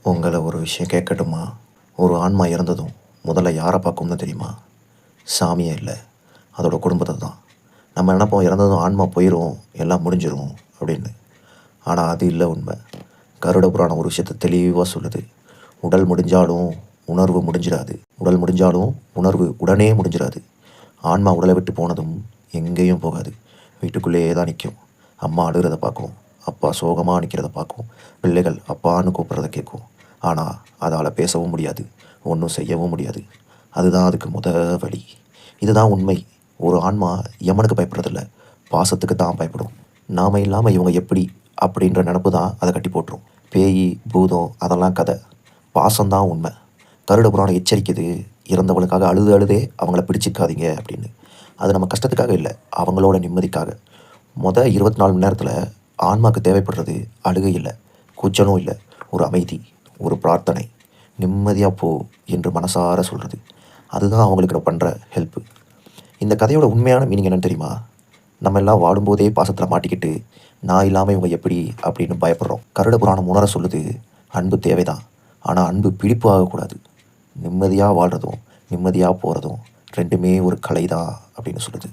உங்களை ஒரு விஷயம் கேட்கட்டுமா? ஒரு ஆன்மா இறந்ததும் முதல்ல யாரை பார்க்கும்னு தெரியுமா? சாமியே இல்லை, அதோட குடும்பத்தை தான். நம்ம நினைப்போம் இறந்ததும் ஆன்மா போயிடும், எல்லாம் முடிஞ்சிடும் அப்படின்னு. ஆனால் அது இல்லை உண்மை. கருட புராணம் ஒரு விஷயத்தை தெளிவாக சொல்லுது. உடல் முடிஞ்சாலும் உணர்வு முடிஞ்சிடாது. உடல் முடிஞ்சாலும் உணர்வு உடனே முடிஞ்சிடாது. ஆன்மா உடலை விட்டு போனதும் எங்கேயும் போகாது. வீட்டுக்குள்ளேயே தான் நிற்கும். அம்மா அழுகிறத பார்க்கும், அப்பா சோகமாக நிற்கிறத பார்க்கும், பிள்ளைகள் அப்பான்னு கூப்பிட்றத கேட்கும். ஆனால் அதால் பேசவும் முடியாது, ஒன்றும் செய்யவும் முடியாது. அதுதான் அதுக்கு வழி. இதுதான் உண்மை. ஒரு ஆன்மா யமனுக்கு பயப்படுறதில்ல, பாசத்துக்கு தான் பயப்படும். நாம் இல்லாமல் இவங்க எப்படி அப்படின்ற நினப்பு தான் அதை கட்டி போட்டுரும். பேய் பூதம் அதெல்லாம் கதை, பாசம்தான் உண்மை. கருட புராணம் எச்சரிக்குது, இறந்தவளுக்காக அழுது அழுதே அவங்கள பிடிச்சிக்காதீங்க அப்படின்னு. அது நம்ம கஷ்டத்துக்காக இல்லை, அவங்களோட நிம்மதிக்காக. 24 மணி நேரத்தில் ஆன்மாவுக்கு தேவைப்படுறது அழுகை இல்லை, கூச்சலும் இல்லை, ஒரு அமைதி, ஒரு பிரார்த்தனை. நிம்மதியாக போ என்று மனசார சொல்கிறது. அதுதான் அவங்களுக்கு நான் பண்ணுற ஹெல்ப்பு. இந்த கதையோட உண்மையான மீனிங் என்னன்னு தெரியுமா? நம்ம எல்லாம் வாடும்போதே பாசத்தில் மாட்டிக்கிட்டு நான் இல்லாமல் இவங்க எப்படி அப்படின்னு பயப்படுறோம். கருட புராணம் உணர சொல்லுது, அன்பு தேவைதான், ஆனால் அன்பு பிடிப்பு ஆகக்கூடாது. நிம்மதியாக வாழ்கிறதும் நிம்மதியாக போகிறதும் ரெண்டுமே ஒரு கலை தான் அப்படின்னு சொல்லுது.